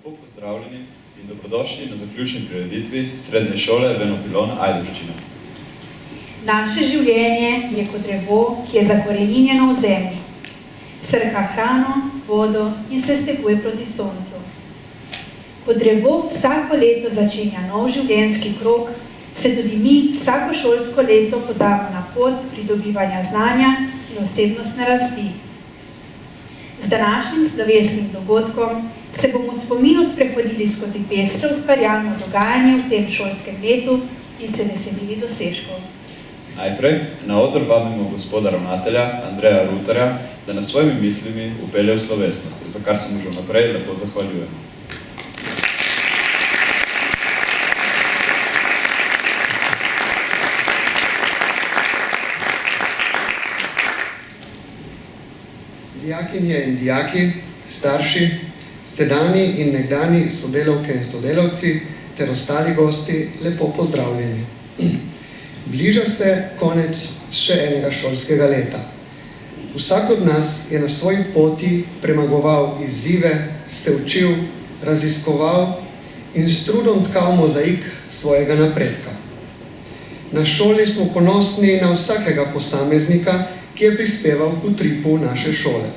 Lepo pozdravljeni in dobrodošli na zaključni prireditvi Srednje šole Venopilon Ajdovščina. Naše življenje je kot drevo, ki je zakoreninjeno v zemlji. Srka hrano, vodo in se steguje proti soncu. Kot drevo vsako leto začenja nov življenjski krog, se tudi mi vsako šolsko leto podamo na pot pridobivanja znanja in osebnostne rasti. Z današnjim slovesnim dogodkom se bomo v spominu sprehodili skozi pestro ustvarjalno dogajanje v tem šolskem letu in se veselili dosežkov. Najprej na oder vabimo gospoda ravnatelja Andreja Rutarja, da nas svojimi mislimi upelje v slovesnost, za kar se mu že naprej lepo zahvaljujemo. Dijakinje in dijaki, starši, sedanji in nekdanji sodelavke in sodelavci ter ostali gosti, lepo pozdravljeni. Bliža se konec še enega šolskega leta. Vsak od nas je na svoji poti premagoval izzive, se učil, raziskoval in s trudom tkal mozaik svojega napredka. Na šoli smo ponosni na vsakega posameznika, ki je prispeval k utripu naše šole.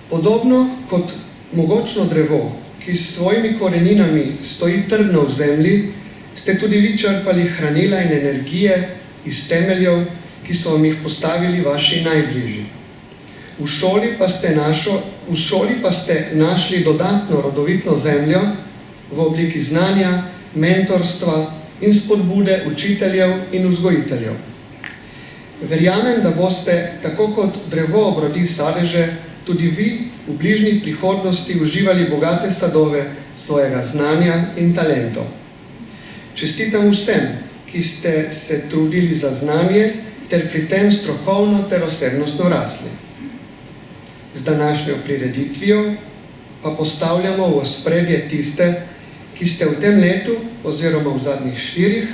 Podobno kot mogočno drevo, ki s svojimi koreninami stoji trdno v zemlji, ste tudi vi črpali hranila in energije iz temeljev, ki so vam jih postavili vaši najbližji. V šoli pa ste našli dodatno rodovitno zemljo v obliki znanja, mentorstva in spodbude učiteljev in vzgojiteljev. Verjamem, da boste, tako kot drevo obrodi sadeže, tudi vi v bližnji prihodnosti uživali bogate sadove svojega znanja in talentov. Čestitam vsem, ki ste se trudili za znanje ter pri tem strokovno ter osebnostno rasli. Z današnjo prireditvijo pa postavljamo v ospredje tiste, ki ste v tem letu oziroma v zadnjih 4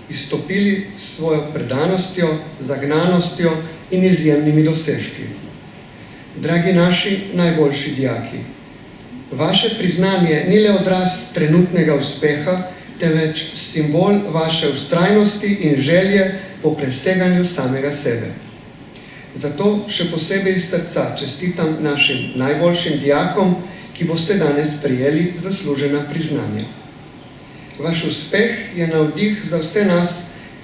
izstopili s svojo predanostjo, zagnanostjo in izjemnimi dosežki. Dragi naši najboljši dijaki, vaše priznanje ni le odraz trenutnega uspeha, temveč simbol vaše vztrajnosti in želje po preseganju samega sebe. Zato še posebej iz srca čestitam našim najboljšim dijakom, ki boste danes prejeli zaslužena priznanja. Vaš uspeh je navdih za vse nas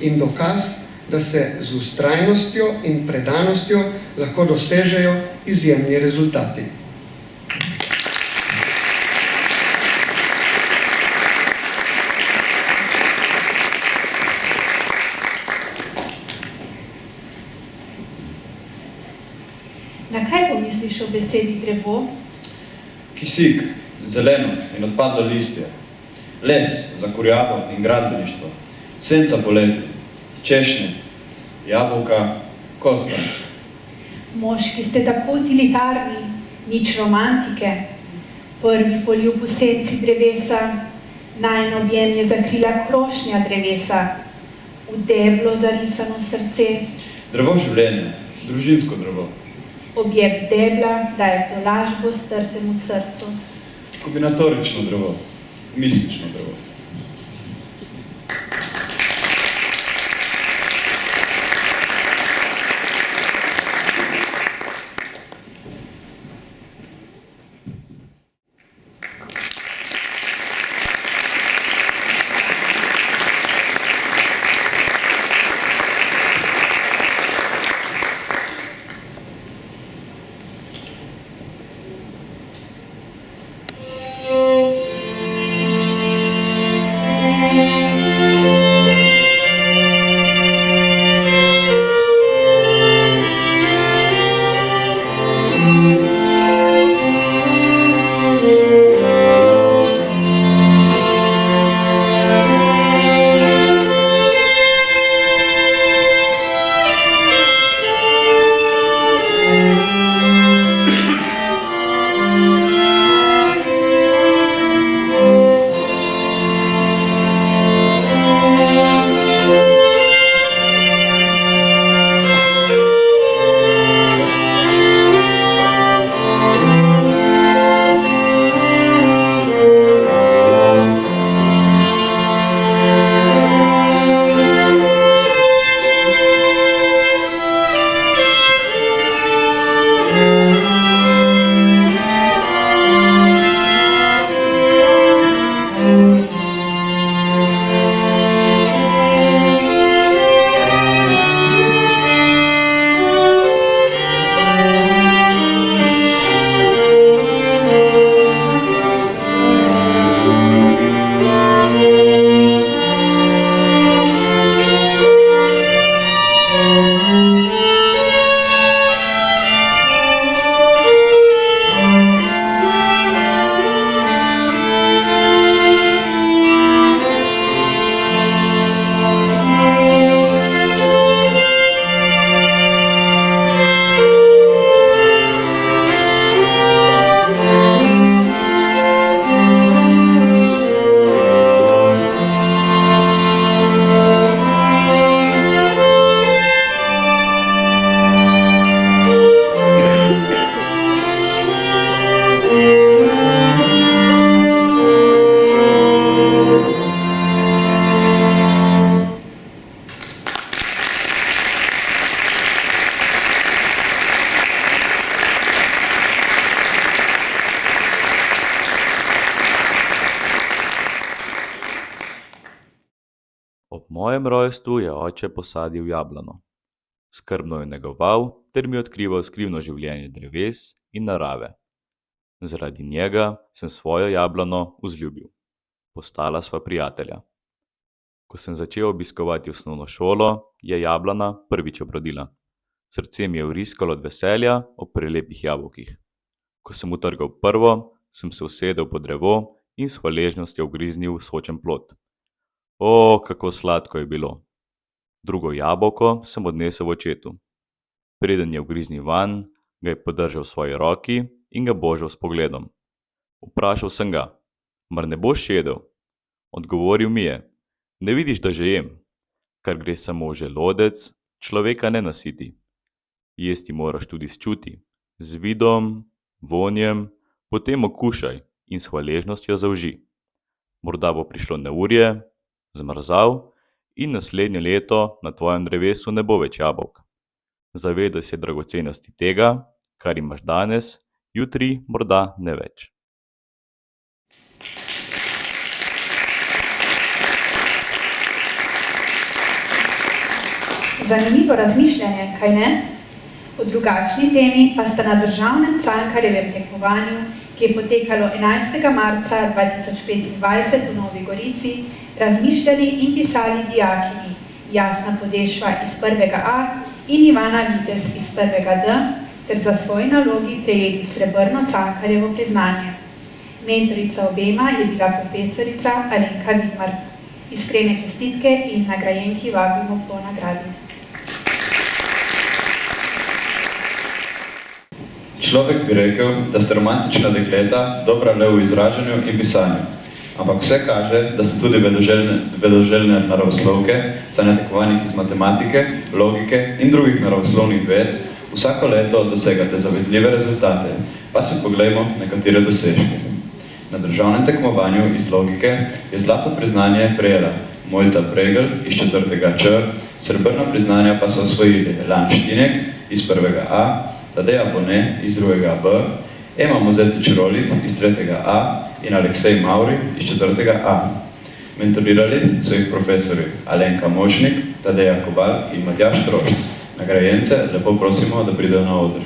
in dokaz, da se z vztrajnostjo in predanostjo lahko dosežejo izjemni rezultati. Na kaj pomisliš o besedi drevo? Kisik, zeleno in odpadlo listje, les za kurjavo in gradbeništvo, senca poleti, češnje, jabolka, kostan. Moški ste tako utilitarni, nič romantike. Prvi poljub v senci drevesa, najin objem je zakrila krošnja drevesa, v deblo zarisano srce. Drevo življenja, družinsko drevo. Objeb debla daje tolažbo strtemu srcu. Kombinatorično drevo, mistično drevo. mojem rojstvu je oče posadil jablano. Skrbno jo negoval ter mi odkrival skrivno življenje dreves in narave. Zaradi njega sem svojo jablano vzljubil. Postala sva prijatelja. Ko sem začel obiskovati osnovno šolo, je jablana prvič obrodila. Srce mi je vriskalo od veselja ob prelepih jabolkih. Ko sem utrgal prvo, sem se usedel pod drevo in s hvaležnostjo ugriznil sočen plod. O, kako sladko je bilo! Drugo jabolko sem odnesel očetu. Preden je ugriznil vanj, ga je podržal v svoji roki in ga božal s pogledom. Vprašal sem ga, mar ne boš jedel? Odgovoril mi je, ne vidiš, da že jem? Kar gre samo v želodec, človeka ne nasiti. Jesti moraš tudi s čuti, z vidom, vonjem, potem okušaj in s hvaležnostjo zauži. Morda bo prišlo neurje, zmrzal in naslednje leto na tvojem drevesu ne bo več jabolk. Zavedaj se dragocenosti tega, kar imaš danes, jutri morda ne več. Zanimivo razmišljanje, kaj ne? O drugačni temi pa sta na državnem Cankarjevem tekmovanju, ki je potekalo 11. marca 2025 v Novi Gorici, razmišljali in pisali dijakinji Jasna Podešva iz 1. A in Ivana Vites iz 1. D, ter za svoji nalogi prejeli srebrno Cankarjevo priznanje. Mentorica obema je bila profesorica Alenka Vidmar. Iskrene čestitke in nagrajenki vabimo po nagradi. Človek bi rekel, da ste romantična dekleta, dobra le v izražanju in pisanju. Ampak vse kaže, da ste tudi vedoželjne naravoslovke, saj na tekmovanjih iz matematike, logike in drugih naravoslovnih ved vsako leto dosegate zavidljive rezultate, pa si poglejmo nekatere dosežke. Na državnem tekmovanju iz logike je zlato priznanje prejela Mojca Pregl iz 4. Č, srebrno priznanja pa so osvojili Lan Štinek iz 1. A, Tadeja Bone iz 2. B, Ema Mozetič Rolih iz 3. A in Aleksej Mauri iz 4. A. Mentorirali so jih profesori Alenka Močnik, Tadeja Kobal in Matjaž Trošt. Nagrajence lepo prosimo, da pridejo na oder.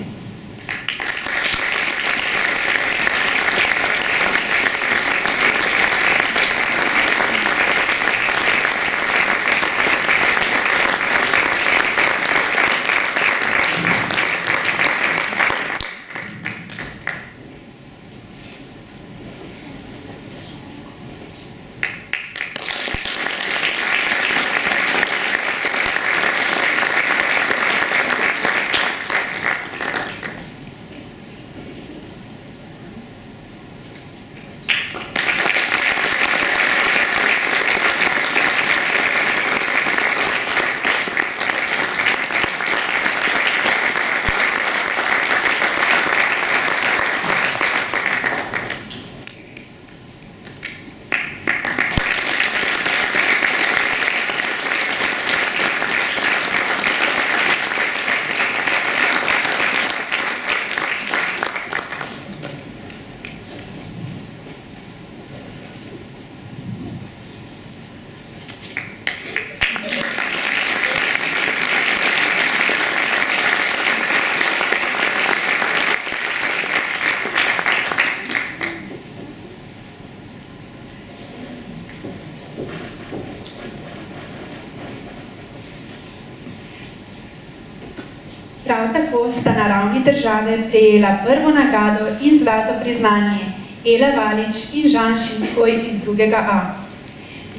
Prav tako sta na ravni države prejela prvo nagrado in zlato priznanje Ela Valič in Žan Šinkoj iz 2. A.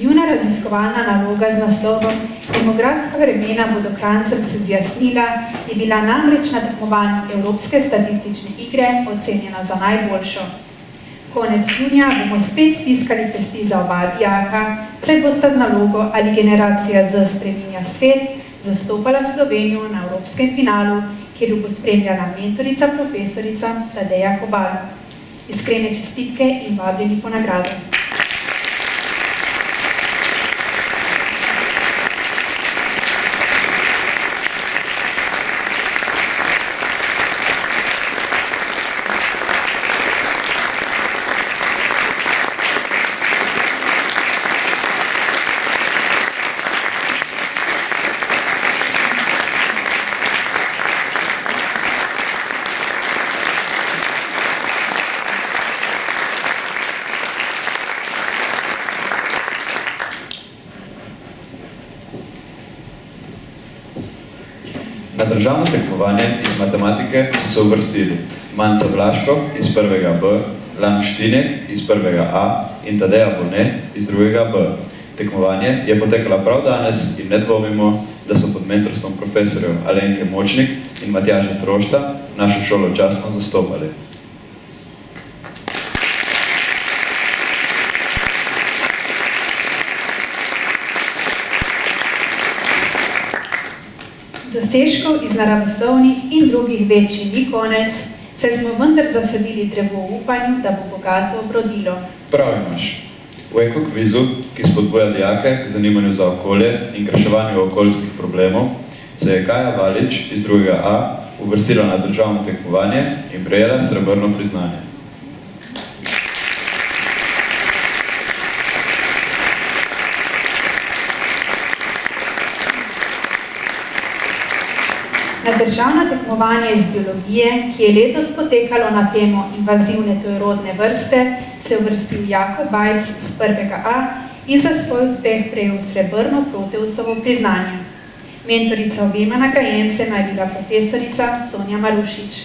Njuna raziskovalna naloga z naslovom Demografska vremena bodo Krancem se zjasnila je bila namreč na tekmovanju Evropske statistične igre ocenjena za najboljšo. Konec junija bomo spet stiskali pesti za oba dijaka, saj bosta z nalogo Ali generacija Z spreminja svet zastopala Slovenijo na evropskem finalu, kjer jo bo spremljala mentorica profesorica Tadeja Kobal. Iskrene čestitke in vabljeni po nagrado. državno tekmovanje iz matematike so se uvrstili Manca Vlaško iz 1. B, Lan Štinek iz 1. A in Tadeja Bone iz 2. B. Tekmovanje je potekalo prav danes in ne dvomimo, da so pod mentorstvom profesorjev Alenke Močnik in Matjaža Trošta našo šolo častno zastopali. Dosežkov iz naravoslovnih in drugih večjih ni konec, saj smo vendar zasadili drevo v upanju, da bo bogato obrodilo. Prav imaš. V ekokvizu, ki spodbuja dijake k zanimanju za okolje in k reševanju okoljskih problemov, se je Kaja Valič iz 2. A uvrstila na državno tekmovanje in prejela srebrno priznanje. Na državno tekmovanje iz biologije, ki je letos potekalo na temo invazivne tujerodne vrste, se je uvrstil Jako Bajc z 1. A in za svoj uspeh prejel srebrno Proteusovo priznanje. Mentorica obema nagrajencema je bila profesorica Sonja Marušič.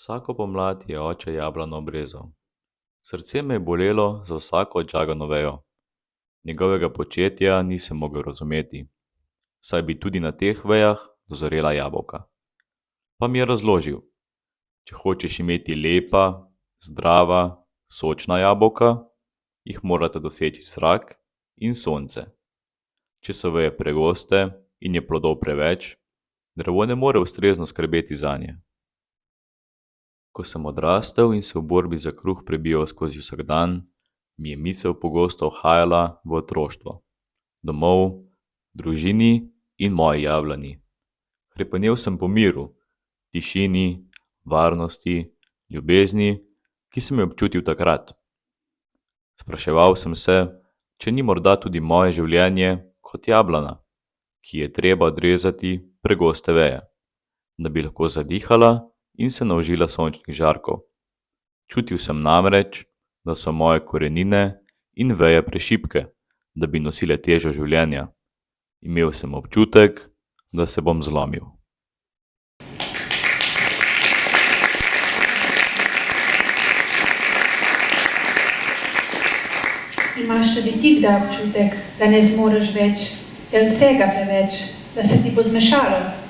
Vsako pomlad je oče jablano obrezal. Srce me je bolelo za vsako odžagano vejo. Njegovega početja nisem mogel razumeti, saj bi tudi na teh vejah dozorela jabolka. Pa mi je razložil, če hočeš imeti lepa, zdrava, sočna jabolka, jih morate doseči zrak in sonce. Če so veje pregoste in je plodov preveč, drevo ne more ustrezno skrbeti zanje. Ko sem odrastel in se v borbi za kruh prebijal skozi vsak dan, mi je misel pogosto uhajala v otroštvo, domov, družini in moji jablani. Hrepenel sem po miru, tišini, varnosti, ljubezni, ki sem jo občutil takrat. Spraševal sem se, če ni morda tudi moje življenje kot jablana, ki je treba odrezati pregoste veje, da bi lahko zadihala in se naužila sončnih žarkov. Čutil sem namreč, da so moje korenine in veje prešibke, da bi nosile težo življenja. Imel sem občutek, da se bom zlomil. Imaš tudi ti kdaj občutek, da ne zmoreš več, da je vsega preveč, da se ti bo zmešalo?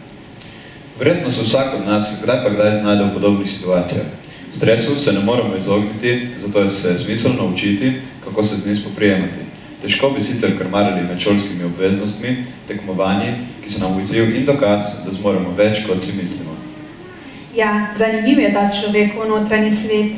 Verjetno se vsak od nas kdaj pa kdaj znajde v podobnih situacijah. Stresu se ne moramo izogniti, zato je se smiselno učiti, kako se z njim spoprijemati. Težko bi sicer krmarili med šolskimi obveznostmi, tekmovanji, ki so nam v izziv in dokaz, da zmoremo več, kot si mislimo. Ja, zanimiv je ta človekov notranji svet.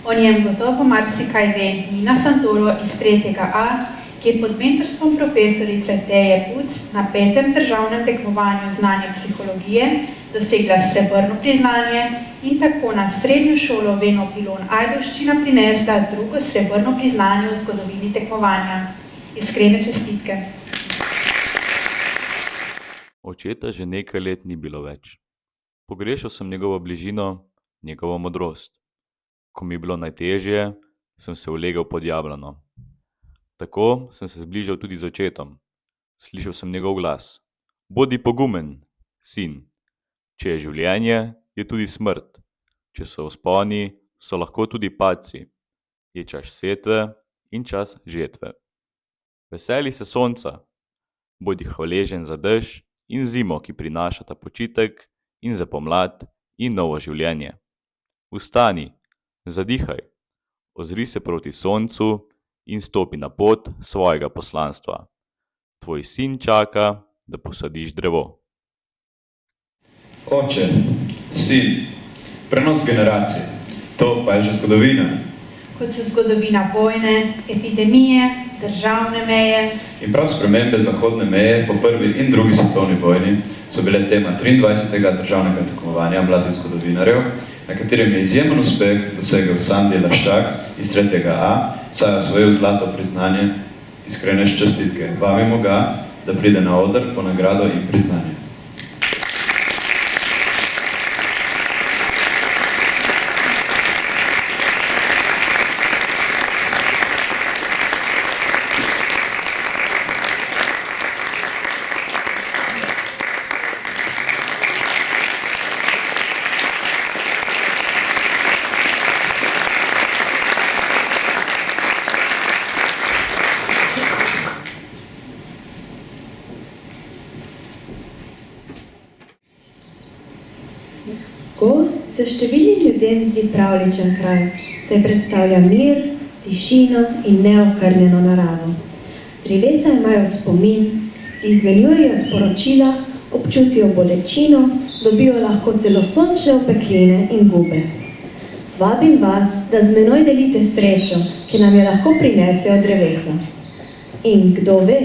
O njem gotovo marsikaj ve Nina Santoro iz 3.A, ki je pod mentorstvom profesorice Teje Puc na 5. državnem tekmovanju znanja psihologije dosegla srebrno priznanje in tako na srednjo šolo Veno Pilon Ajdovščina prinesla drugo srebrno priznanje v zgodovini tekmovanja. Iskrene čestitke. Očeta že nekaj let ni bilo več. Pogrešal sem njegovo bližino, njegovo modrost. Ko mi je bilo najtežje, sem se ulegel pod jablano. Tako sem se zbližal tudi z očetom. Slišal sem njegov glas. Bodi pogumen, sin. Če je življenje, je tudi smrt. Če so vzponi, so lahko tudi padci. Je čas setve in čas žetve. Veseli se sonca. Bodi hvaležen za dež in zimo, ki prinašata počitek in za pomlad in novo življenje. Vstani, zadihaj, ozri se proti soncu in stopi na pot svojega poslanstva. Tvoj sin čaka, da posadiš drevo. Oče, sin, prenos generacij, to pa je že zgodovina. Kot so zgodovina vojne, epidemije, državne meje. In prav spremembe zahodne meje po prvi in drugi svetovni vojni so bile tema 23. državnega tekmovanja mladih zgodovinarjev, na katerem je izjemen uspeh dosegel Sandi Laščak iz 3.A, saj je osvojil zlato priznanje. Iskrene čestitke. Vabimo ga, da pride na oder po nagrado in priznanje. Gozd se številnim ljudem zdi pravličen kraj, saj predstavlja mir, tišino in neokrnjeno naravo. Drevesa imajo spomin, si izmenjujejo sporočila, občutijo bolečino, dobijo lahko celo sončne opekline in gube. Vabim vas, da z menoj delite srečo, ki nam jo lahko prinesejo drevesa. In kdo ve,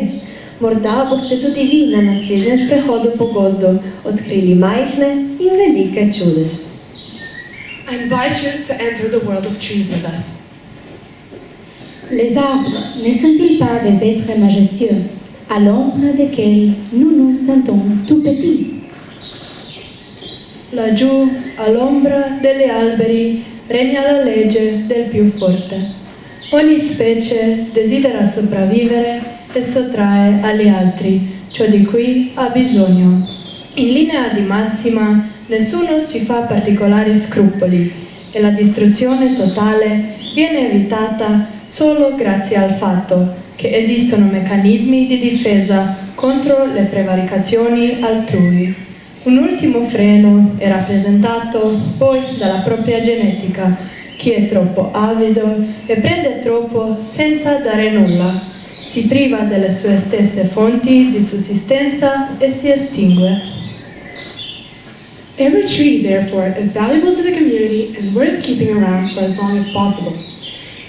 morda boste tudi vi na naslednjem sprehodu po gozdu odkrili majhne in velike čude. I invite you to enter the world of trees with us. Les arbres ne sont-ils pas des êtres majestueux, à l'ombre desquels nous nous sentons tout petits? Laggiù, all'ombra degli alberi, regna la legge del più forte. Ogni specie desidera sopravvivere e sottrae agli altri ciò di cui ha bisogno. In linea di massima, nessuno si fa particolari scrupoli e la distruzione totale viene evitata solo grazie al fatto che esistono meccanismi di difesa contro le prevaricazioni altrui. Un ultimo freno è rappresentato poi dalla propria genetica. Chi è troppo avido e prende troppo senza dare nulla, si priva delle sue stesse fonti di sussistenza e si estingue. Every tree, therefore, is valuable to the community and worth keeping around for as long as possible.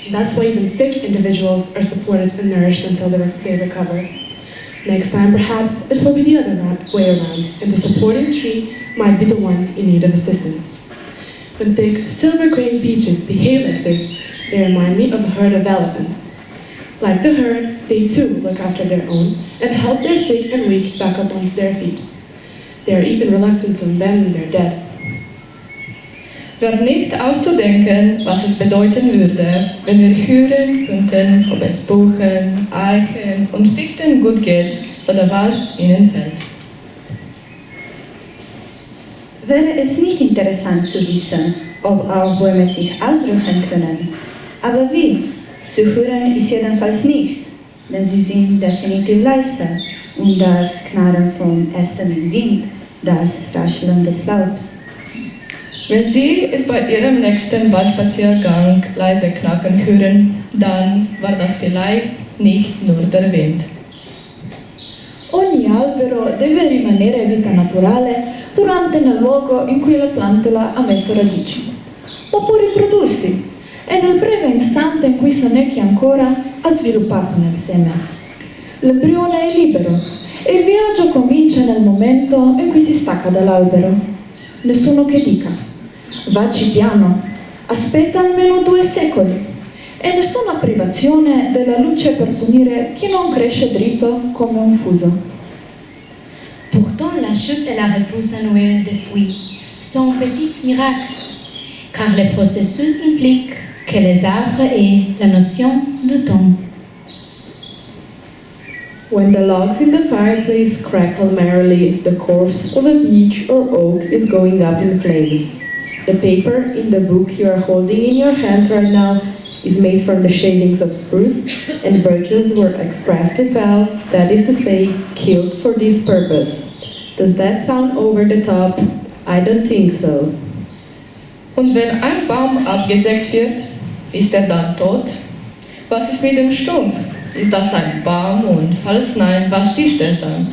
That's why even sick individuals are supported and nourished until they recover. Next time, perhaps, it will be the other way around, and the supporting tree might be the one in need of assistance. When thick, silver-graying beeches behave like this, they remind me of a herd of elephants. Like the herd, they too look after their own and help their sick and weak back up onto their feet. They are even reluctant to abandon their dead. Wäre nicht auszudenken, was es bedeuten würde, wenn wir hören könnten, ob es Buchen, Eichen und Fichten gut geht oder was ihnen fällt. Wäre es nicht interessant zu wissen, ob auch Bäume sich ausruhen können. Aber wie? Zu hören ist jedenfalls nichts, denn sie sind definitiv leise und das Knarren von Ästen im Wind, das Rascheln des Laubs. Wenn Sie es bei Ihrem nächsten Waldspaziergang leise knacken hören, dann war das vielleicht nicht nur der Wind. Ogni albero deve rimanere vita naturale durante nel luogo in cui la piantola ha messo radici. Ma può riprodursi e nel breve istante in cui sonnecchia ancora ha sviluppato nel seme. L'embrione è libero e il viaggio comincia nel momento in cui si stacca dall'albero. Nessuno che dica. Vacci piano, aspetta almeno 2 secoli e nessuna privazione della luce per punire chi non cresce dritto come un fuso. Pourtant, la chute et la repousse annuelle des fruits sont petits miracles, car le processus implique que les arbres aient la notion du temps. When the logs in the fireplace crackle merrily, the corpse of a beech or oak is going up in flames. The paper in the book you are holding in your hands right now is made from the shavings of spruce, and birches were expressly felled, that is to say, killed for this purpose. Does that sound over the top? I don't think so. Und wenn ein Baum abgesägt wird, ist er dann tot? Was ist mit dem Stumpf? Ist das ein Baum und falls nein, was ist es dann?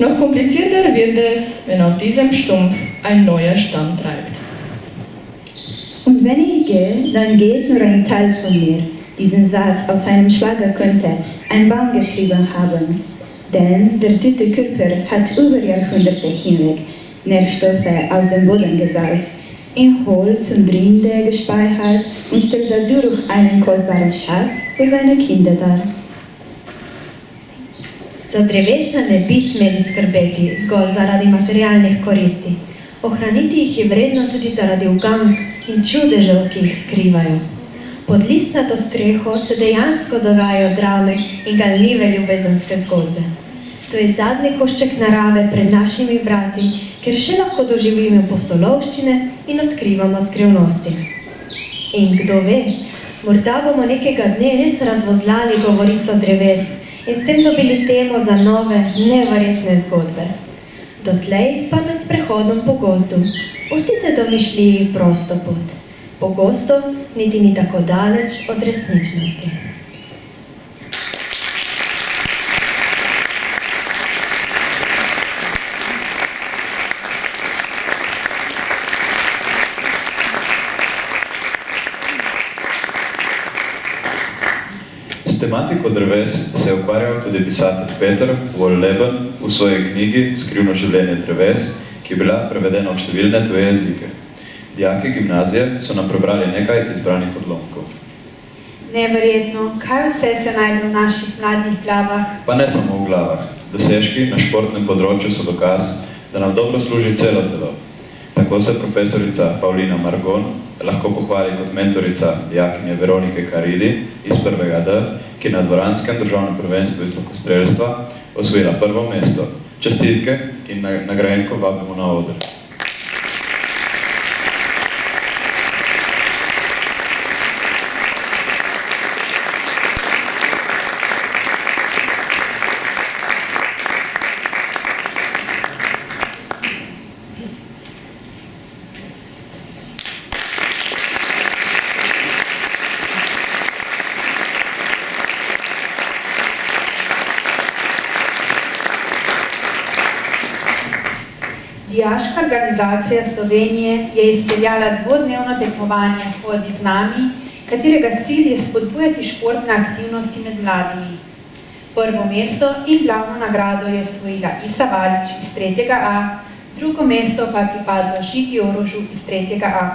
Noch komplizierter wird es, wenn auf diesem Stumpf ein neuer Stamm treibt. Und wenn ich gehe, dann geht nur ein Teil von mir. Diesen Satz aus einem Schlager könnte ein Baum geschrieben haben. Denn der tote Körper hat über Jahrhunderte hinweg Nährstoffe aus dem Boden gesaugt, in Holz und Rinde gespeichert und stellt dadurch einen kostbaren Schatz für seine Kinder dar. Za drevesa ne bi smeli skrbeti zgolj zaradi materialnih koristi. Ohraniti jih je vredno tudi zaradi ugank in čudežev, ki jih skrivajo. Pod listnato streho se dejansko dogajajo drame in ganljive ljubezenske zgodbe. To je zadnji košček narave pred našimi vrati, ker še lahko doživimo pustolovščine in odkrivamo skrivnosti. In kdo ve, morda bomo nekega dne res razvozlali govorico dreves in s tem dobili temo za nove, neverjetne zgodbe. Dotlej pa med sprehodom po gozdu pustite domišljiji prosto pot. Pogosto niti ni tako daleč od resničnosti. S tematiko dreves se je ukvarjal tudi pisatelj Peter Wohlleben v svoji knjigi Skrivno življenje dreves, ki je bila prevedena v številne tuje jezike. Dijaki gimnazije so nam prebrali nekaj izbranih odlomkov. Neverjetno, kaj vse se najde v naših mladih glavah. Pa ne samo v glavah. Dosežki na športnem področju so dokaz, da nam dobro služi celo telo. Tako se profesorica Paulina Margon lahko pohvali kot mentorica dijakinje Veronike Karidi iz 1. D, ki je na dvoranskem državnem prvenstvu iz lokostrelstva osvojila prvo mesto. Čestitke in nagrajenko vabimo na oder. Dijaška organizacija Slovenije je izpeljala dvodnevno tekmovanje Hodi z nami, katerega cilj je spodbujati športne aktivnosti med mladimi. Prvo mesto in glavno nagrado je osvojila Isa Valič iz 3.A, drugo mesto pa je pripadlo Žigi Orožu iz 3.A.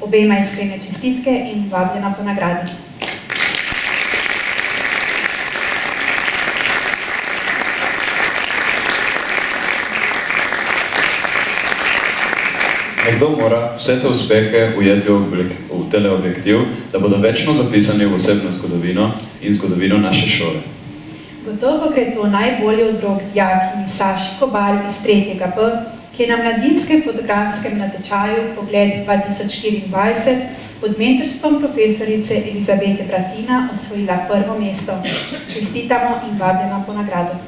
Obema iskrene čestitke in vabljena po nagradi. Nekdo mora vse te uspehe ujeti v teleobjektiv, da bodo večno zapisani v osebno zgodovino in zgodovino naše šole. Gotovo gre to najbolje od rok dijakinji Saši Kobal iz 3.B, ki je na mladinskem fotografskem natečaju Pogled 2024 pod mentorstvom profesorice Elizabete Bratina osvojila prvo mesto. Čestitamo in vabljeno po nagrado.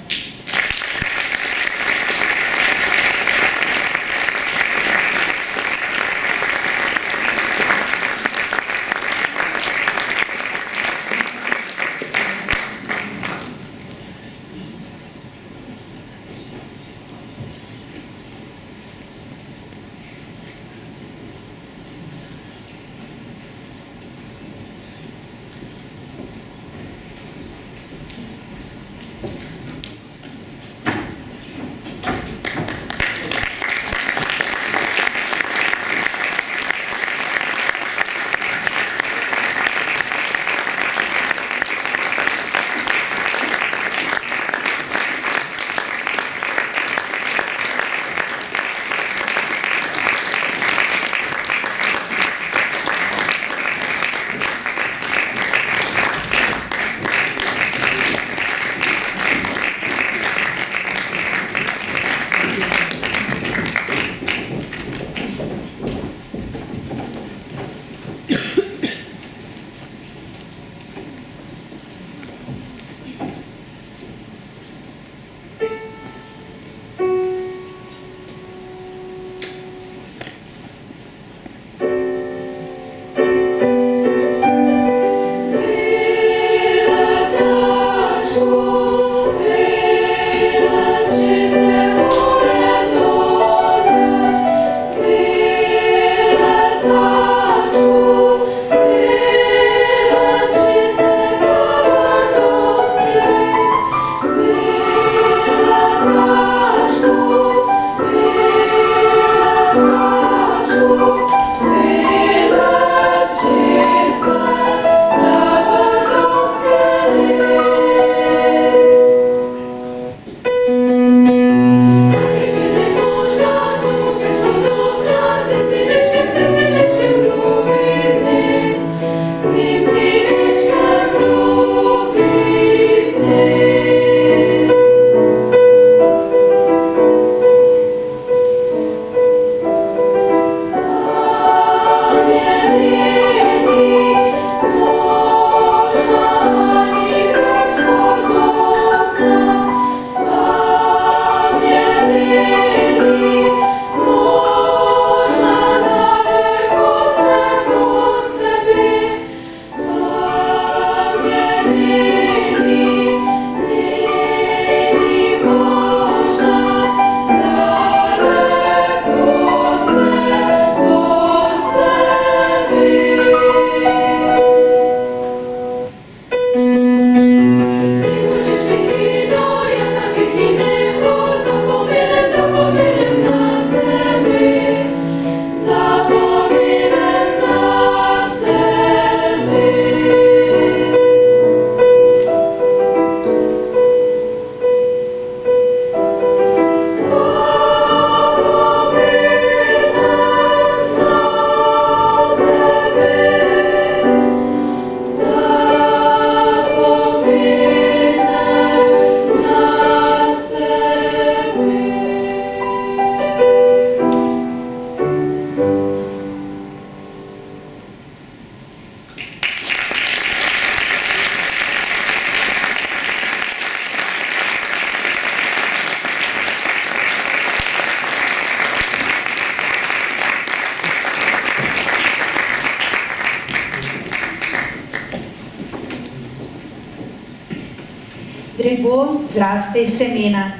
Drevo zraste iz semena,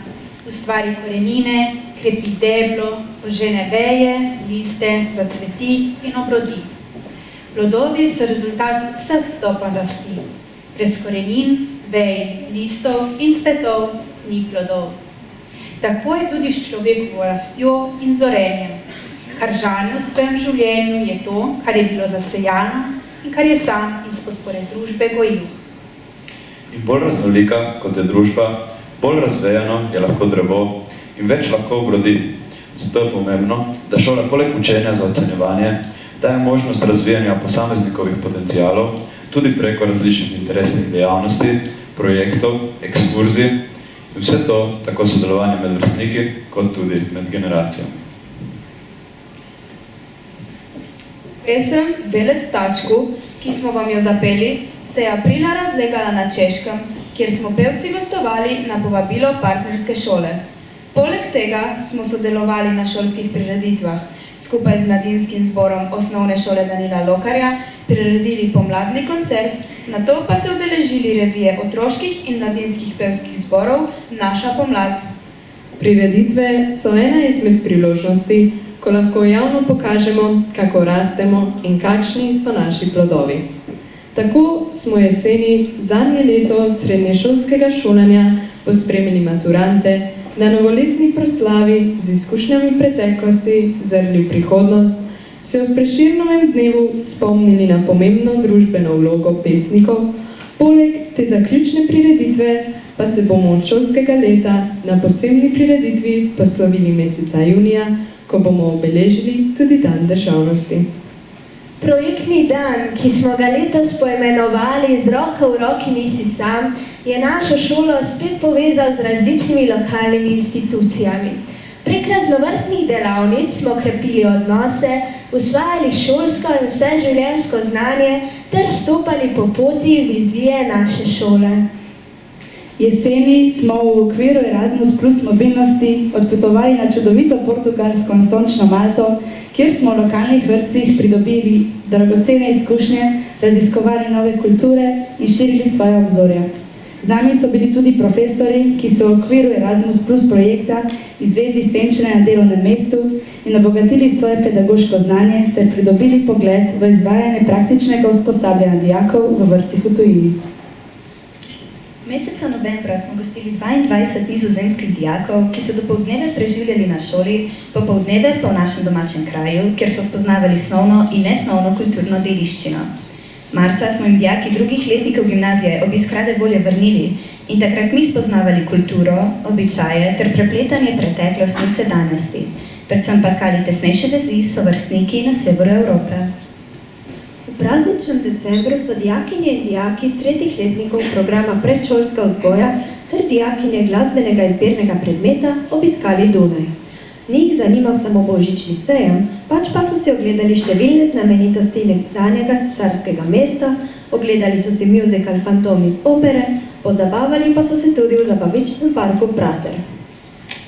ustvari korenine, krepi deblo, požene veje, liste, zacveti in obrodi. Plodovi so rezultat vseh stopenj rasti. Brez korenin, vej, listov in cvetov ni plodov. Tako je tudi s človekovo rastjo in zorenjem. Kar žanje v svojem življenju je to, kar je bilo zasejano in kar je sam iz podpore družbe gojil. In bolj raznolika, kot je družba, bolj razvejano je lahko drevo in več lahko obrodi. Zato je pomembno, da šola poleg učenja za ocenjevanje daje možnost razvijanja posameznikovih potencialov tudi preko različnih interesnih dejavnosti, projektov, ekskurzij in vse to tako sodelovanje med vrstniki kot tudi med generacijami. Pesem Velet v tačku, ki smo vam jo zapeli, se je aprila razlegala na Češkem, kjer smo pevci gostovali na povabilo partnerske šole. Poleg tega smo sodelovali na šolskih prireditvah, skupaj z mladinskim zborom osnovne šole Danila Lokarja, priredili pomladni koncert, nato pa se udeležili revije otroških in mladinskih pevskih zborov Naša pomlad. Prireditve so ena izmed priložnosti, ko lahko javno pokažemo, kako rastemo in kakšni so naši plodovi. Tako smo jeseni zadnje leto srednješolskega šolanja pospremili maturante, na novoletni proslavi z izkušnjami preteklosti zrli v prihodnost, se ob Prešernovem dnevu spomnili na pomembno družbeno vlogo pesnikov, poleg te zaključne prireditve pa se bomo od šolskega leta na posebni prireditvi poslovili meseca junija, ko bomo obeležili tudi Dan državnosti. Projektni dan, ki smo ga letos poimenovali Z roko v roki nisi sam, je našo šolo spet povezal z različnimi lokalnimi institucijami. Prek raznovrstnih delavnic smo krepili odnose, usvajali šolsko in vseživljenjsko znanje ter stopali po poti vizije naše šole. Jeseni smo v okviru Erasmus Plus mobilnosti odpotovali na čudovito Portugalsko in sončno Malto, kjer smo v lokalnih vrtcih pridobili dragocene izkušnje, raziskovali nove kulture in širili svoje obzorja. Z nami so bili tudi profesori, ki so v okviru Erasmus Plus projekta izvedli senčenje na delovnem mestu in obogatili svoje pedagoško znanje ter pridobili pogled v izvajanje praktičnega usposabljanja dijakov v vrtcih v tujini. Meseca novembra smo gostili 22 nizozemskih dijakov, ki so dopoldneve preživljali na šoli, popoldneve pa v našem domačem kraju, kjer so spoznavali snovno in nesnovno kulturno dediščino. Marca smo jim dijaki drugih letnikov gimnazije obisk rade volje vrnili in takrat mi spoznavali kulturo, običaje ter prepletanje preteklosti in sedanjosti, predvsem pa tkali tesnejše vezi s sovrstniki na severu Evrope. V prazničnem decembru so dijakinje in dijaki tretjih letnikov programa predšolska vzgoja ter dijakinje glasbenega izbirnega predmeta obiskali Dunaj. Ni jih zanimal samo božični sejem, pač pa so si ogledali številne znamenitosti nekdanjega cesarskega mesta, ogledali so si musical Fantom iz opere, pozabavali pa so se tudi v zabavičnem parku Prater.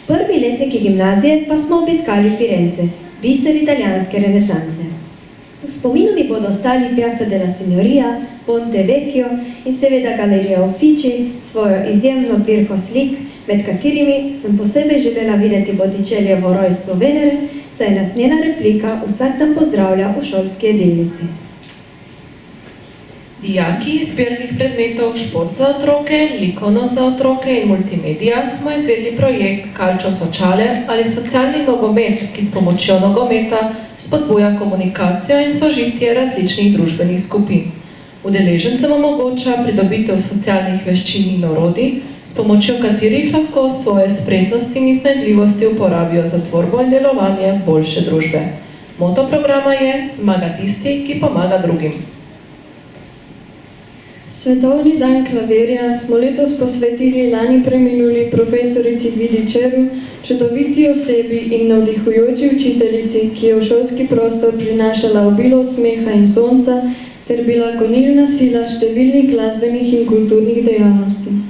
Prvi letniki gimnazije pa smo obiskali Firence, biser italijanske renesanse. V spominu mi bodo ostali Piazza della Signoria, Ponte Vecchio in seveda Galerija Uffizi s svojo izjemno zbirko slik, med katerimi sem posebej želela videti Botticellijevo Rojstvo Venere, saj nas njena replika vsak dan pozdravlja v šolski jedilnici. Dijaki izbirnih predmetov šport za otroke, likovno za otroke in multimedija smo izvedli projekt Calcio Sociale ali socialni nogomet, ki s pomočjo nogometa spodbuja komunikacijo in sožitje različnih družbenih skupin. Udeležencem omogoča pridobitev socialnih veščin in orodij, s pomočjo katerih lahko svoje spretnosti in iznajdljivosti uporabijo za tvorbo in delovanje boljše družbe. Moto programa je Zmaga tisti, ki pomaga drugim. Svetovni dan klavirja smo letos posvetili lani preminuli profesorici Vidi Čeru, čudoviti osebi in navdihujoči učiteljici, ki je v šolski prostor prinašala obilo smeha in sonca ter bila gonilna sila številnih glasbenih in kulturnih dejavnosti.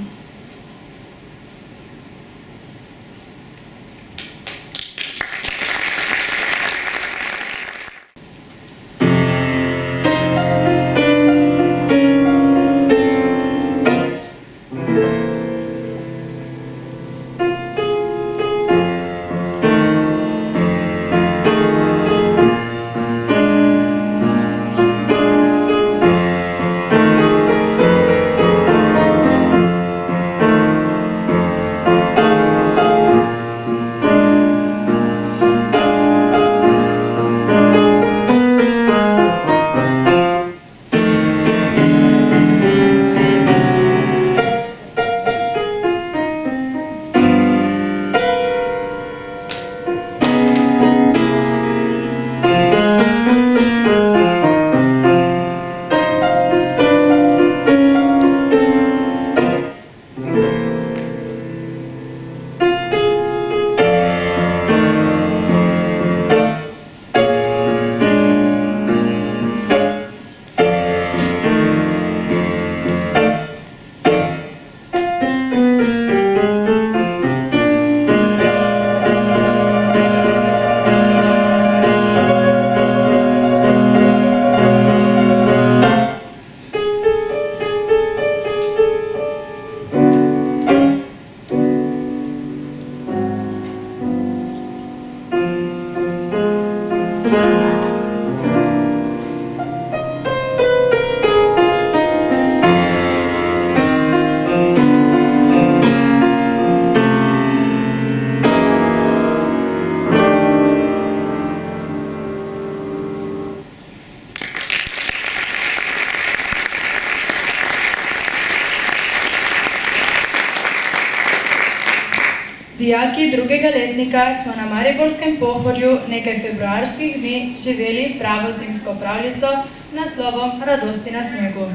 dijaki drugega letnika smo na Mariborskem Pohorju nekaj februarskih dni živeli pravo zimsko pravljico z naslovom Radosti na snegu.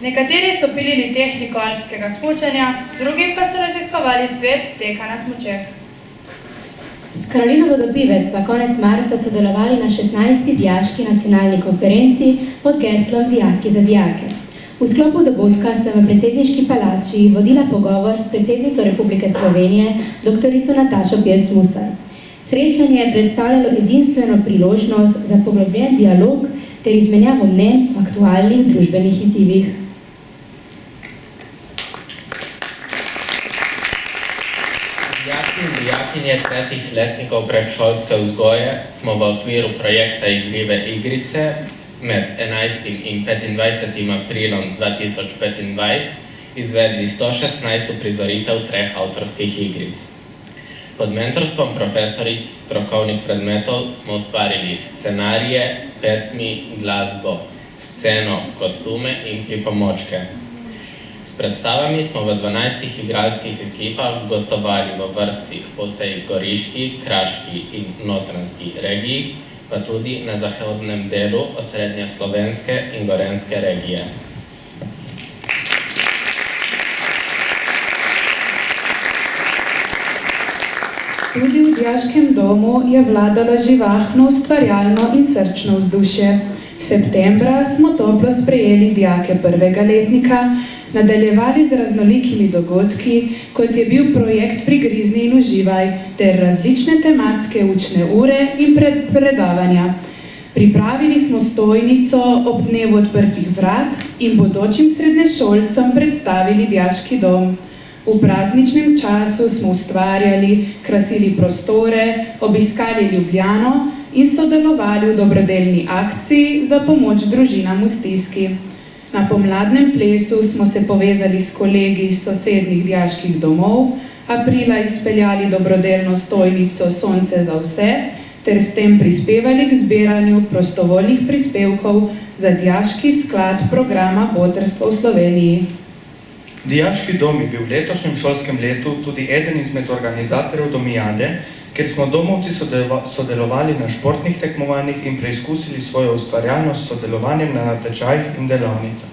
Nekateri so pilili tehniko alpskega smučanja, drugi pa so raziskovali svet teka na smučeh. S Karolino Vodopivec sva konec marca sodelovali na 16. dijaški nacionalni konferenci pod geslom Dijaki za dijake. V sklopu dogodka sem v predsedniški palači vodila pogovor s predsednico Republike Slovenije, doktorico Natašo Pirc-Musar. Srečanje je predstavljalo edinstveno priložnost za poglobljen dialog ter izmenjavo mnenj o aktualnih družbenih izzivih. Dijaki in dijakinje tretjih letnikov predšolske vzgoje smo v okviru projekta Igrive igrice med 11. in 25. aprilom 2025 izvedli 116 uprizoritev 3 avtorskih igric. Pod mentorstvom profesoric strokovnih predmetov smo ustvarili scenarije, pesmi, glasbo, sceno, kostume in pripomočke. S predstavami smo v 12 igralskih ekipah gostovali v vrtcih po vsej Goriški, Kraški in Notranjski regiji, pa tudi na zahodnem delu osrednje slovenske in gorenjske regije. Tudi v dijaškem domu je vladalo živahno, ustvarjalno in srčno vzdušje. Septembra smo toplo sprejeli dijake prvega letnika, nadaljevali z raznolikimi dogodki, kot je bil projekt Prigrizni in uživaj, ter različne tematske učne ure in predavanja. Pripravili smo stojnico ob dnevu odprtih vrat in bodočim srednješolcem predstavili dijaški dom. V prazničnem času smo ustvarjali, krasili prostore, obiskali Ljubljano in sodelovali v dobrodelni akciji za pomoč družinam v stiski. Na pomladnem plesu smo se povezali s kolegi iz sosednjih dijaških domov, aprila izpeljali dobrodelno stojnico Sonce za vse, ter s tem prispevali k zbiranju prostovoljnih prispevkov za dijaški sklad programa Botrstvo v Sloveniji. Dijaški dom je bil v letošnjem šolskem letu tudi eden izmed organizatorjev Domijade, kjer smo domovci sodelovali na športnih tekmovanjih in preizkusili svojo ustvarjalnost s sodelovanjem na natečajih in delavnicah.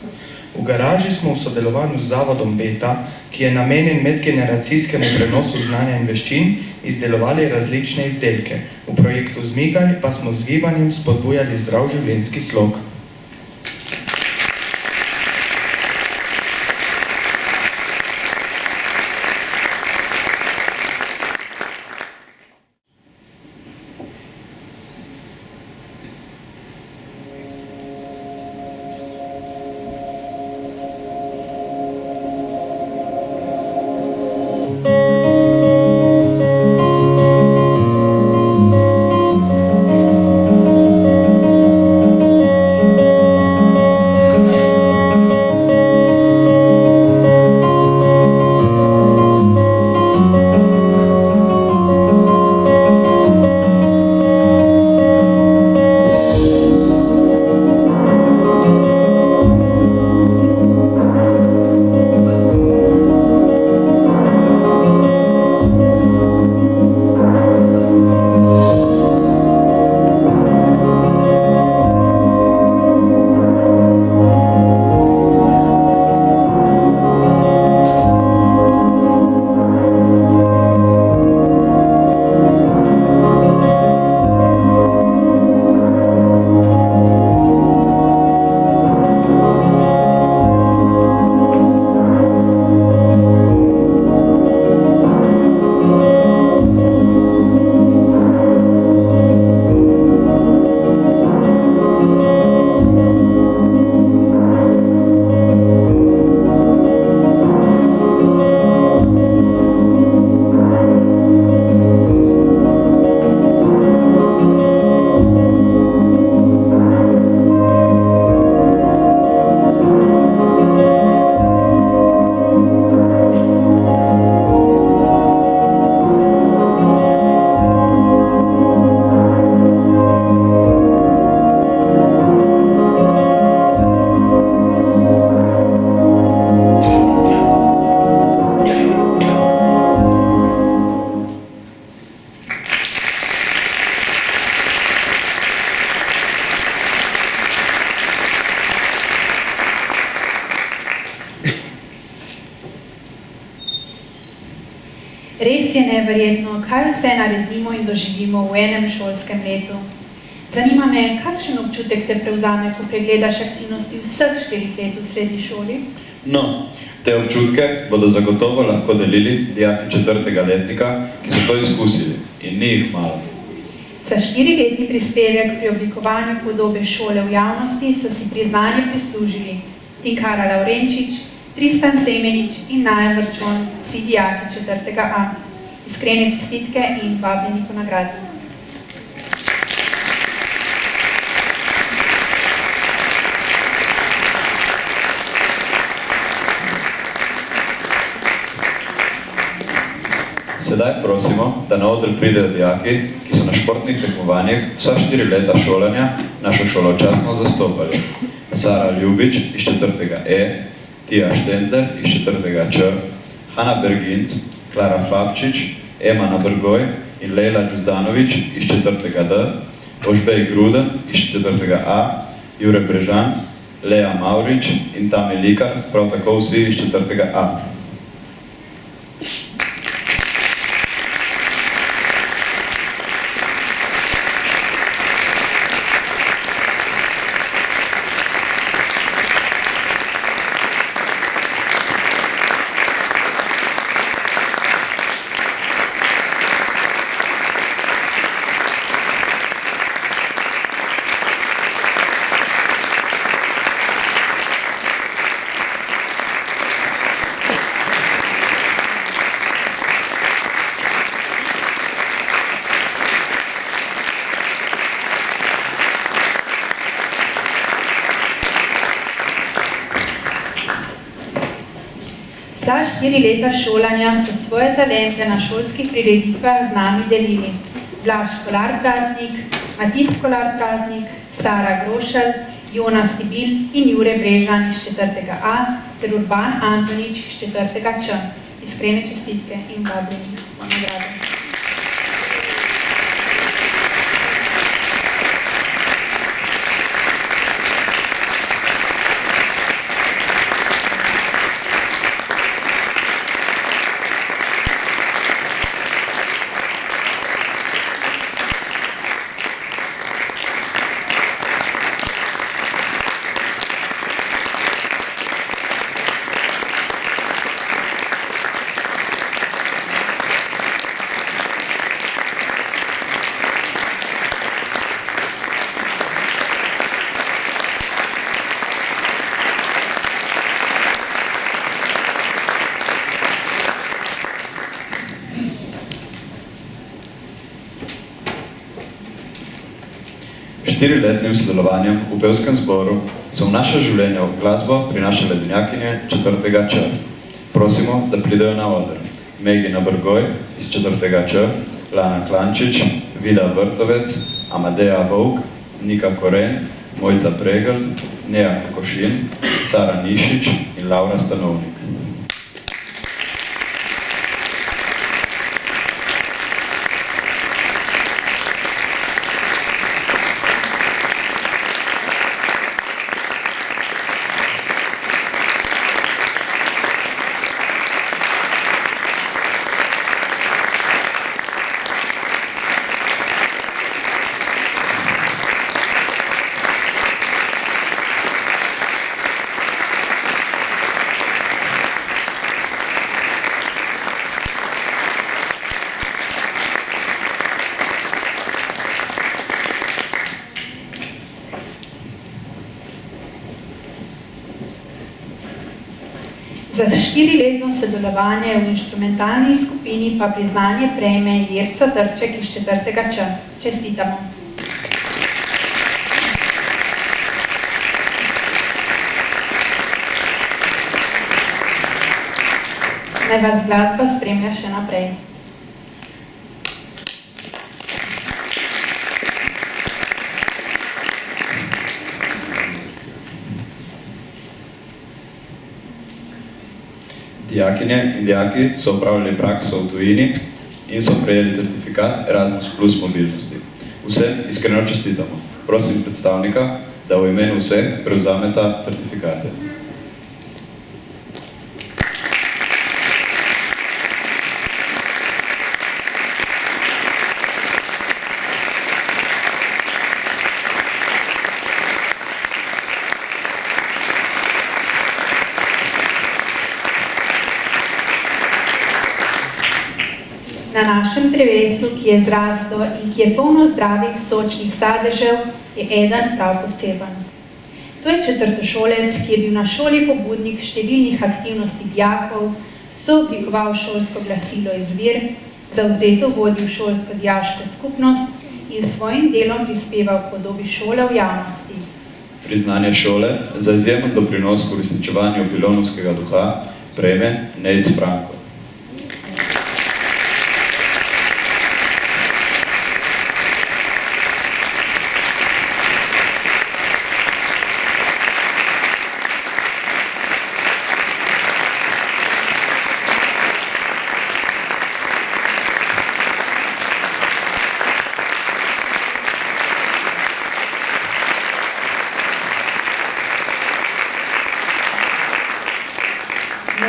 V garaži smo v sodelovanju z zavodom Beta, ki je namenjen medgeneracijskemu prenosu znanja in veščin, izdelovali različne izdelke. V projektu Zmigaj pa smo z gibanjem spodbujali zdrav življenjski slog. Res je neverjetno, kaj vse naredimo in doživimo v enem šolskem letu. Zanima me, kakšen občutek te prevzame, ko pregledaš aktivnosti vseh 4 let v srednji šoli? No, te občutke bodo zagotovo lahko delili dijaki 4. letnika, ki so to izkusili in ni jih malo. Za 4-letni prispevek pri oblikovanju podobe šole v javnosti so si priznanje prislužili Tinkara Lavrenčič, Tristan Semenič in Naja Vrčon, vsi dijaki 4.A. Iskrene čestitke in vabljeni po nagradi. Sedaj prosimo, da na oder pridejo dijaki, ki so na športnih tekmovanjih vsa 4 leta šolanja našo šolo častno zastopali. Sara Ljubič iz 4.E, Tija Štendler iz 4.Č, Hanna Berginc, Klara Fabčič, Ema Nabrgoj in Lejla Đuzdanović iz 4.D, Ožbej Gruden iz 4.A, Jure Brežan, Lea Maurič in Tami Likar, prav tako vsi iz 4.A. Vsa 4 leta šolanja so svoje talente na šolskih prireditvah z nami delili. Blaž Kolar-Pratnik, Matic Kolar-Pratnik, Sara Grošelj, Jonas Tibil in Jure Brežan iz 4.A ter Urban Antonič iz 4.Č. Iskrene čestitke in vabljeni po nagradi. Štiriletnim sodelovanjem v pevskem zboru so v naše življenje v glasbo prinašale dinjakinje 4.Č. Prosimo, da pridejo na oder. Megi Nabrgoj iz 4.Č, Lana Klančič, Vida Vrtovec, Amadeja Vovk, Nika Koren, Mojca Pregl, Neja Kokošin, Sara Nišič in Laura Stanovnik. Za 4-letno sodelovanje v inštrumentalni skupini pa priznanje prejme Jerca Trček iz 4.Č. Čestitamo. Naj vas glasba spremlja še naprej. Dijakinje in dijaki so opravljali prakso v tujini in so prejeli certifikat Erasmus Plus mobilnosti. Vsem iskreno čestitamo. Prosim predstavnika, da v imenu vseh prevzameta certifikate. našem drevesu, ki je zraslo in ki je polno zdravih, sočnih sadežev, je eden prav poseben. To je četrtošolec, ki je bil na šoli pobudnik številnih aktivnosti dijakov, sooblikoval šolsko glasilo Izvir, zavzeto vodil šolsko dijaško skupnost in s svojim delom prispeval k podobi šole v javnosti. Priznanje šole za izjemen doprinos k uresničevanju pilonovskega duha prejme Nejc Franko.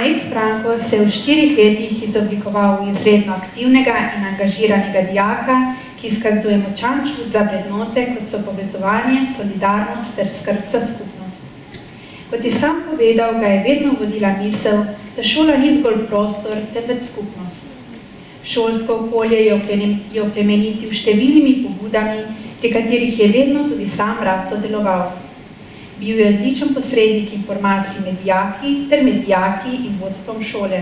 Nejc Franko se je v 4 letih izoblikoval v izredno aktivnega in angažiranega dijaka, ki izkazuje močan čut za vrednote, kot so povezovanje, solidarnost ter skrb za skupnost. Kot je sam povedal, ga je vedno vodila misel, da šola ni zgolj prostor, temveč skupnost. Šolsko okolje je oplemenitil številnimi pobudami, pri katerih je vedno tudi sam rad sodeloval. Bil je odličen posrednik informacij med dijaki ter med dijaki in vodstvom šole.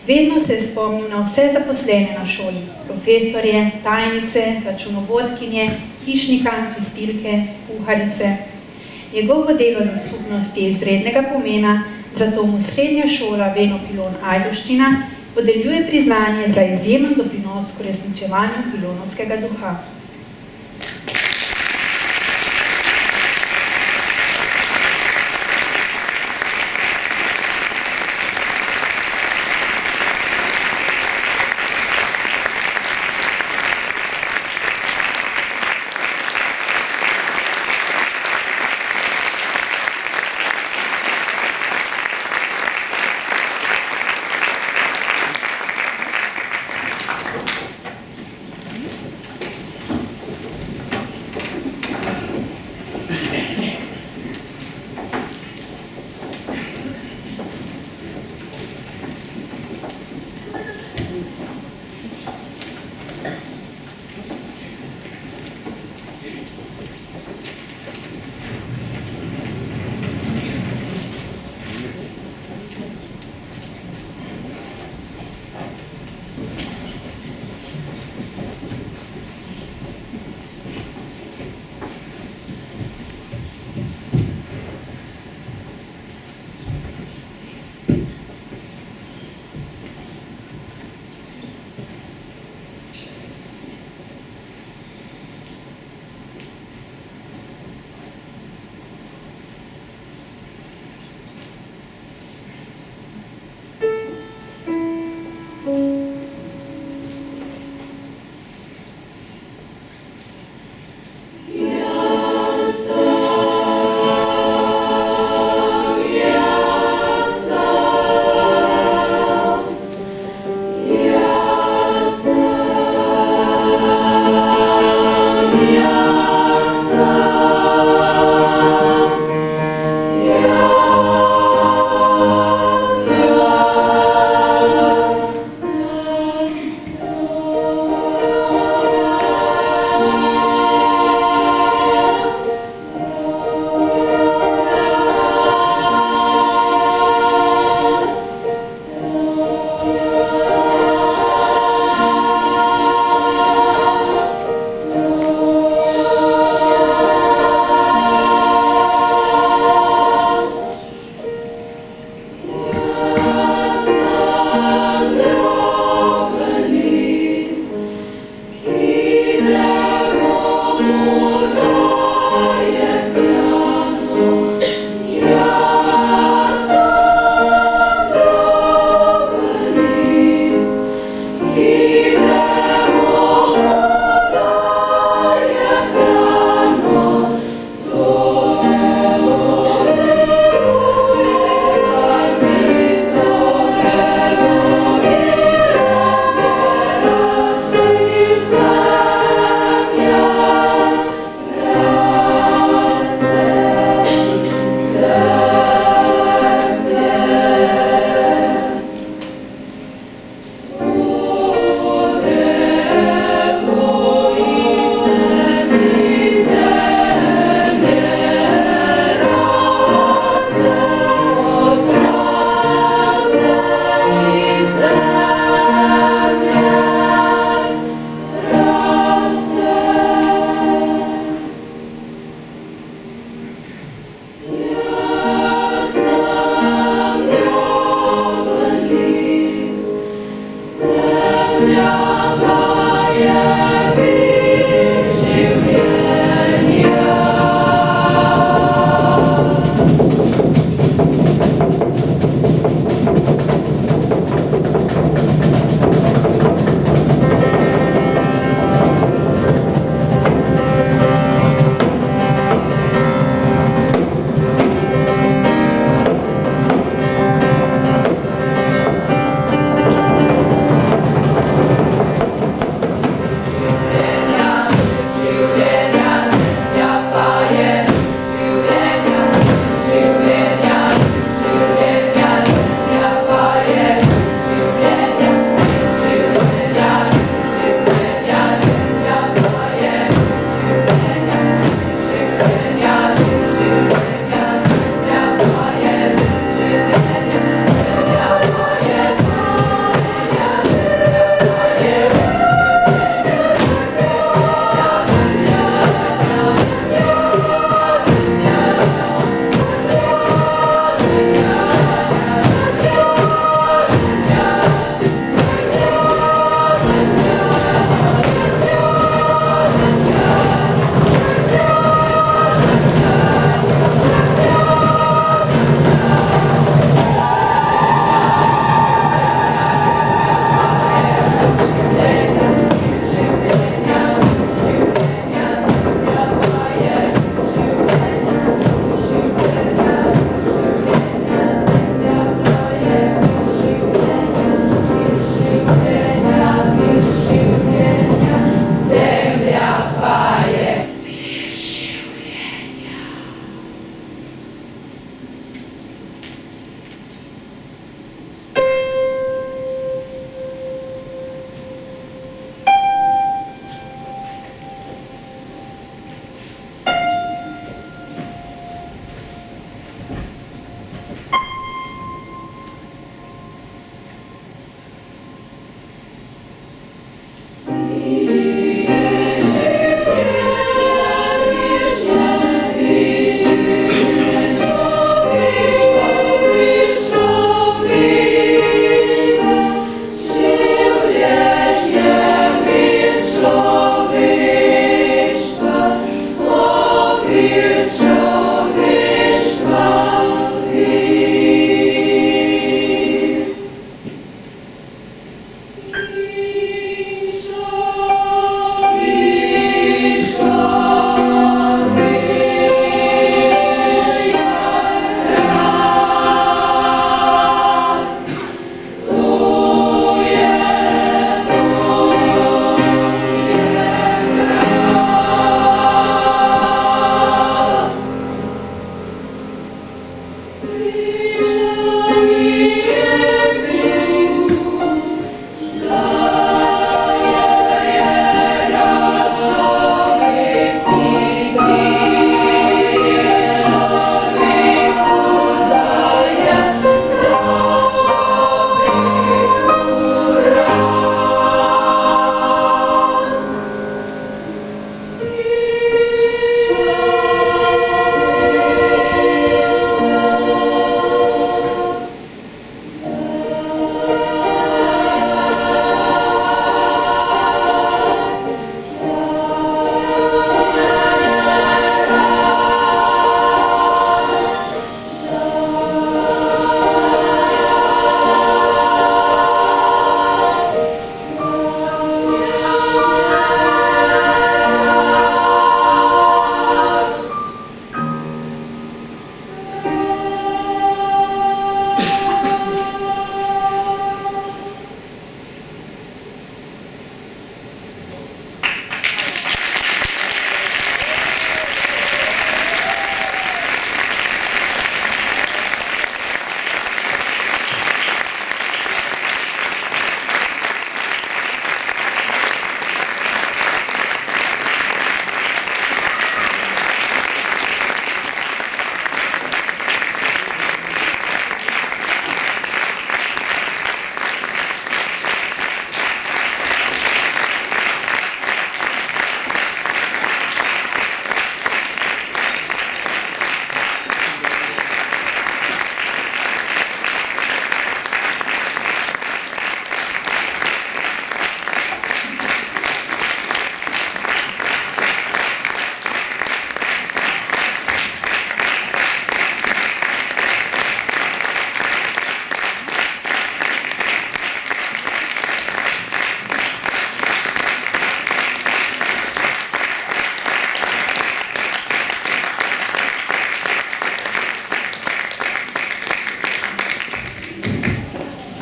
Vedno se je spomnil na vse zaposlene na šoli, profesorje, tajnice, računovodkinje, hišnika, čistilke, kuharice. Njegovo delo za skupnost je izrednega pomena, zato mu srednja šola Veno Pilon Ajdovščina podeljuje priznanje za izjemen doprinos k uresničevanju pilonovskega duha.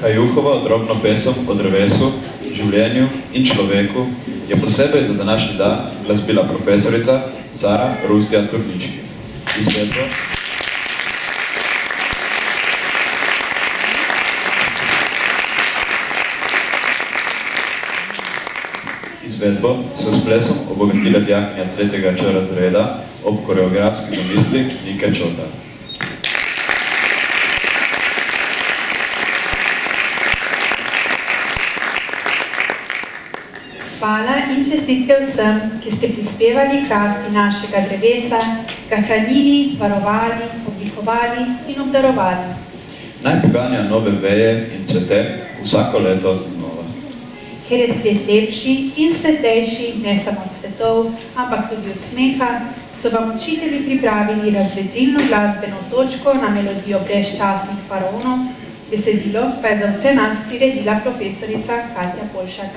Kajuhova drobno pesem o drevesu, življenju in človeku je posebej za današnji dan glasbila profesorica Sara Rustja Turnički. Izvedbo so s plesom obogatila dijakinja 3. Č razreda ob koreografski zamisli Nike Čota. Hvala in čestitke vsem, ki ste prispevali k rasti našega drevesa, ga hranili, varovali, oblikovali in obdarovali. Naj poganja nove veje in cvete vsako leto znova. Ker je svet lepši in svetlejši, ne samo od cvetov, ampak tudi od smeha, so vam učitelji pripravili razvedrilno glasbeno točko na melodijo brezčasnih faraonov, besedilo pa je za vse nas priredila profesorica Katja Polšak.